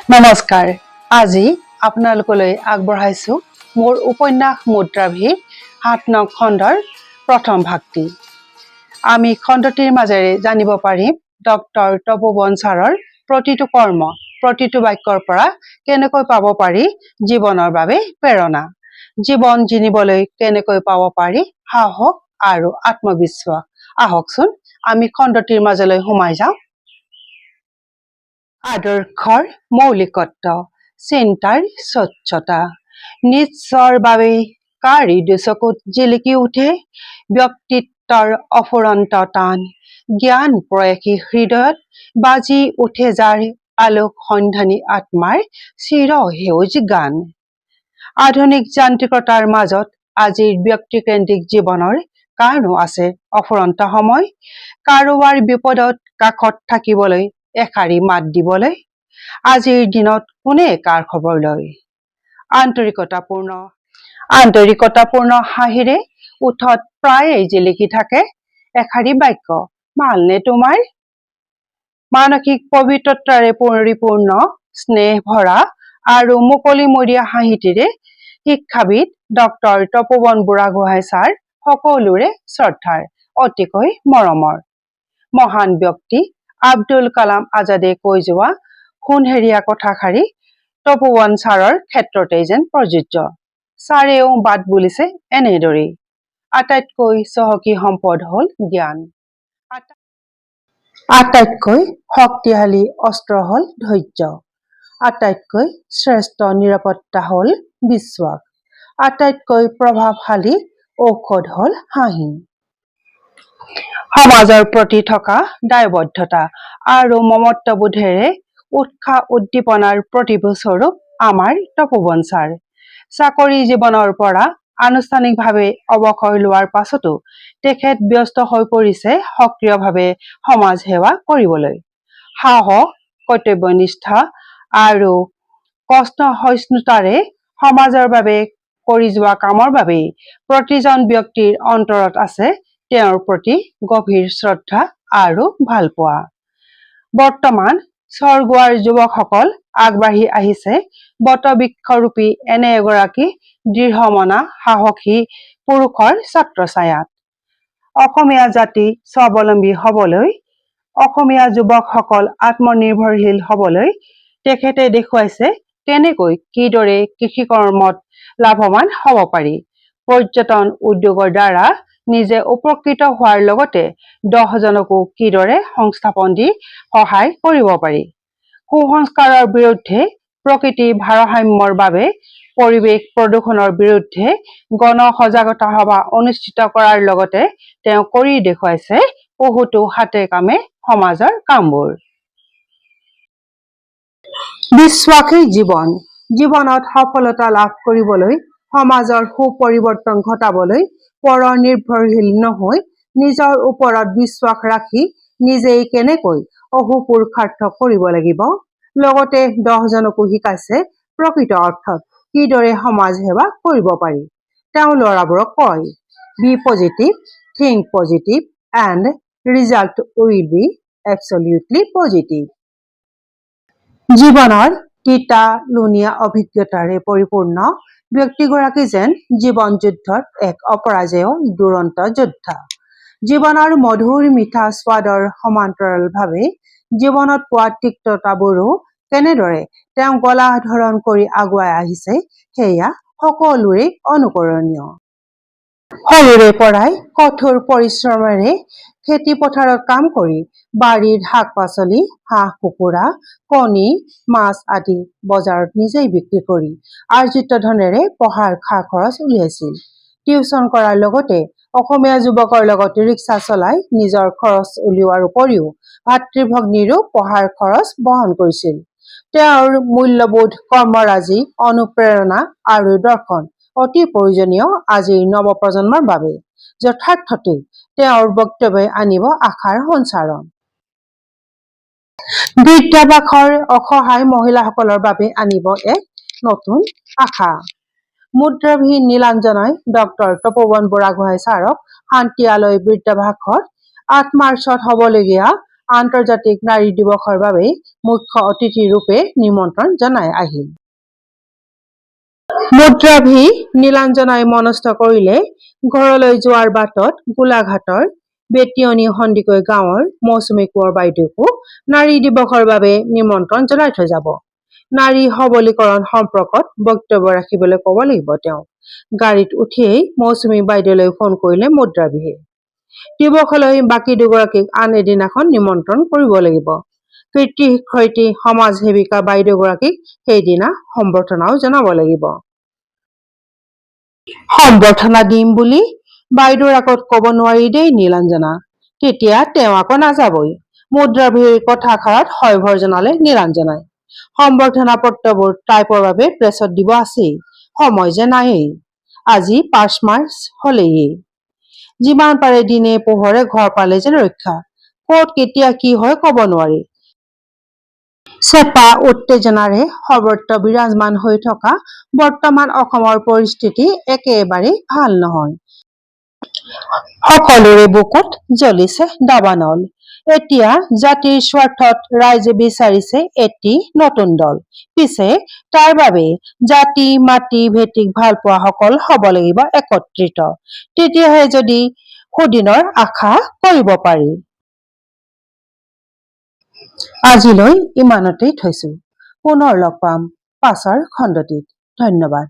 নমস্কাৰ। আজি আপোনালোকলৈ আগবঢ়াইছো মোৰ উপন্যাস মুদ্ৰাভিৰ ৭ নং খণ্ডৰ প্ৰথম ভাগটি। আমি খণ্ডটিৰ মাজেৰে জানিব পাৰিম ডক্টৰ তপোবন ছাৰৰ প্ৰতিটো কৰ্ম, প্ৰতিটো বাক্যৰ পৰা কেনেকৈ পাব পাৰি জীৱনৰ বাবে প্ৰেৰণা, জীৱন জিনিবলৈ কেনেকৈ পাব পাৰি সাহস আৰু আত্মবিশ্বাস। আহকচোন আমি খণ্ডটিৰ মাজলৈ সোমাই যাওঁ। আদৰ্শৰ মৌলিকত্ব, চিন্তাৰ স্বচ্ছতা, নিশ্চয়ৰ বাবে কাৰি দুচকুত জিলিকি উঠে ব্যক্তিত্বৰ অফুৰন্ত টান, জ্ঞান প্ৰয়াসী হৃদয়ত বাজি উঠে যাৰ আলোক সন্ধানী আত্মাৰ চিৰ সেউজ গান। আধুনিক যান্ত্ৰিকতাৰ মাজত আজিৰ ব্যক্তিকেন্দ্ৰিক জীৱনৰ কাৰণো আছে অফুৰন্ত সময়, কাৰোবাৰ বিপদত কাষত থাকিবলৈ, এষাৰি মাত দিবলৈ। আজিৰ দিনত কোনে কাৰ খবৰ লয়? আন্তৰিকতাপূৰ্ণ হাঁহিৰে ওঠত প্ৰায়ে জিলিকি থাকে এষাৰি বাক্য, ভালনে তোমাৰ? মানসিক পবিত্ৰতাৰে পৰিপূৰ্ণ, স্নেহ ভৰা আৰু মুকলিমূৰীয়া হাঁহিটিৰে শিক্ষাবিদ ডক্টৰ তপোবন বুঢ়াগোহাঁই ছাৰ সকলোৰে শ্ৰদ্ধাৰ, অতিকৈ মৰমৰ। মহান ব্যক্তি আব্দুল কালাম আজাদে কৈ যোৱা সোণহেৰীয়া কথাষাৰি তপোবন ছাৰৰ ক্ষেত্ৰতেই যেন প্ৰযোজ্য। ছাৰেও বাট বুলিছে এনেদৰেই, আটাইতকৈ চহকী সম্পদ হ'ল জ্ঞান, আটাইতকৈ শক্তিশালী অস্ত্ৰ হ'ল ধৈৰ্য, আটাইতকৈ শ্ৰেষ্ঠ নিৰাপত্তা হ'ল বিশ্বাস, আটাইতকৈ প্ৰভাৱশালী ঔষধ হ'ল হাঁহি। সমাজৰ প্ৰতি থকা দায়বদ্ধতা আৰু মমত্ববোধেৰে উৎসাহ উদ্দীপনাৰ প্ৰতিভূস্বৰূপ আমাৰ তপোবন ছাৰ। চাকৰি জীৱনৰ পৰা আনুষ্ঠানিকভাৱে অৱসৰ লোৱাৰ পাছতো তেখেত ব্যস্ত হৈ পৰিছে সক্ৰিয়ভাৱে সমাজ সেৱা কৰিবলৈ। সাহস, কৰ্তব্যনিষ্ঠা আৰু কষ্টসহিষ্ণুতাৰে সমাজৰ বাবে কৰি যোৱা কামৰ বাবেই প্ৰতিজন ব্যক্তিৰ অন্তৰত আছে তেওঁৰ প্ৰতি গভীৰ শ্ৰদ্ধা আৰু ভালপোৱা। বৰ্তমান স্বৰ্গোৱাৰ যুৱকসকল আগবাঢ়ি আহিছে বটবৃক্ষৰূপী এনে এগৰাকী দৃঢ়মনা সাহসী পুৰুষৰ ছত্ৰছায়াত। অসমীয়া জাতি স্বাৱলম্বী হবলৈ, অসমীয়া যুৱকসকল আত্মনিৰ্ভৰশীল হবলৈ তেখেতে দেখুৱাইছে কেনেকৈ কিদৰে কৃষিকৰ্মত লাভৱান হব পাৰি, পৰ্যটন উদ্যোগৰ দ্বাৰা নিজে উপকৃত হোৱাৰ লগতে 10জনকো কিদৰে সংস্থাপন দি সহায় কৰিব পাৰি, কুসংস্কাৰৰ বিৰুদ্ধে, প্ৰকৃতি ভাৰসাম্যৰ বাবে, পৰিৱেশ প্ৰদূষণৰ বিৰুদ্ধে গণ সজাগতা সভা অনুষ্ঠিত কৰাৰ লগতে তেওঁ কৰি দেখুৱাইছে বহুতো হাতে কামে সমাজৰ কামবোৰ। বিশ্বাসী জীৱন, জীৱনত সফলতা লাভ কৰিবলৈ, সমাজৰ সুপৰিৱৰ্তন ঘটাবলৈ পৰৰ নিৰ্ভৰশীল নহৈ নিজৰ ওপৰত বিশ্বাস ৰাখি নিজেই কেনেকৈ অহোপুৰুষাৰ্থ কৰিব লাগিব, লগতে 10জনকো শিকাইছে প্ৰকৃত অৰ্থত কিদৰে সমাজ সেৱা কৰিব পাৰি। তেওঁ ল'ৰাবোৰক কয়, be positive, think positive and result will be absolutely positive. জীৱনৰ তিতা লুণীয়া অভিজ্ঞতাৰে পৰিপূৰ্ণ ব্যক্তিগৰাকী যেন জীৱন যুদ্ধত এক অপৰাজেয় দুৰন্ত যোদ্ধা। জীৱনৰ মধুৰ মিঠা স্বাদৰ সমান্তৰালভাৱে জীৱনত পোৱা তিক্ততাবোৰো কেনেদৰে তেওঁ গলা ধৰণ কৰি আগুৱাই আহিছে সেয়া সকলোৰে অনুকৰণীয়। সৰুৰে পৰাই কঠোৰ পৰিশ্ৰমেৰে খেতি পথাৰত কাম কৰি বাৰীৰ শাক পাচলি, হাঁহ কুকুৰা, কণী, মাছ আদি বজাৰত নিজেই বিক্ৰী কৰি আৰ্জিত ধনেৰে পঢ়াৰ খা খৰচ উলিয়াইছিল। টিউচন কৰাৰ লগতে অসমীয়া যুৱকৰ লগত ৰিক্সা চলাই নিজৰ খৰচ উলিওৱাৰ উপৰিও ভাতৃ-ভগ্নীৰো পঢ়াৰ খৰচ বহন কৰিছিল। তেওঁৰ মূল্যবোধ, কৰ্মৰাজি, অনুপ্ৰেৰণা আৰু দৰ্শন অতি প্ৰয়োজনীয় আজিৰ নৱপ্ৰজন্মৰ বাবে। যথাৰ্থতেই তেওঁৰ বক্তব্যই আনিব আশাৰ সঞ্চাৰণ। বৃদ্ধাবাসৰ অসহায় মহিলাসকলৰ বাবে আনিব এক নতুন আশা। মুদ্ৰাভি নীলাঞ্জনাই ডক্টৰ তপোবন বুঢ়াগোহাঁই ছাৰক শান্তি আলয় বৃদ্ধাবাসত 8 মাৰ্চত হবলগীয়া আন্তৰ্জাতিক নাৰী দিৱসৰ বাবে মুখ্য অতিথি ৰূপে নিমন্ত্ৰণ জনাই আহিল। মুদ্ৰাভি নীলাঞ্জনাই মনস্থ কৰিলে ঘৰলৈ যোৱাৰ বাটত গোলাঘাটৰ বেতিয়নী সন্দিকৈ গাঁৱৰ মৌচুমী কোঁৱৰ বাইদেউকো নাৰী দিৱসৰ বাবে নিমন্ত্ৰণ জনাই থৈ যাব। নাৰী সবলীকৰণ সম্পৰ্কত বক্তব্য ৰাখিবলৈ ক'ব লাগিব তেওঁক। গাড়ীত উঠিয়েই মৌচুমী বাইদেউলৈ ফোন কৰিলে মুদ্ৰাভিয়ে। দিৱসলৈ বাকী দুগৰাকীক আন এদিনাখন নিমন্ত্ৰণ কৰিব লাগিব। কৃতি শিক্ষয়িত্ৰী সমাজ সেৱিকা বাইদেউগৰাকীক সেইদিনা সম্বৰ্ধনাও জনাব লাগিব। সম্বৰ্ধনা দিম বুলি বাইদেউৰ আগত ক'ব নোৱাৰি দেই নীলাঞ্জনা। তেতিয়া তেওঁ আকৌ নাযাবই। মুদ্ৰাভিৰ কথাষাৰত হয়ভৰ জনালে নীলাঞ্জনাই। সম্বৰ্ধনা পত্ৰবোৰ টাইপৰ বাবে প্ৰেছত দিব আছেই, সময় যে নায়েই। আজি ৫ মাৰ্চ হলেই। যিমান পাৰে দিনে পোহৰে ঘৰ পালে যেন ৰক্ষা। ক'ত কেতিয়া কি হয় ক'ব নোৱাৰি। চেপা উত্তেজনাৰে সৰ্বত্ৰ বিৰাজমান হৈ থকা বৰ্তমান অসমৰ পৰিস্থিতি একেবাৰেই ভাল নহয়। সকলোৰে বুকুত জ্বলিছে দাবানল। এতিয়া জাতিৰ স্বাৰ্থত ৰাইজে বিচাৰিছে এটি নতুন দল। পিছে তাৰ বাবে জাতি মাটি ভেটিক ভালপোৱা সকল হ'ব লাগিব একত্ৰিত। তেতিয়াহে যদি সুদিনৰ আশা কৰিব পাৰি। আজিলৈ ইমানতেই থৈছো। পুনৰ লগ পাম পাছৰ খণ্ডটিত। ধন্যবাদ।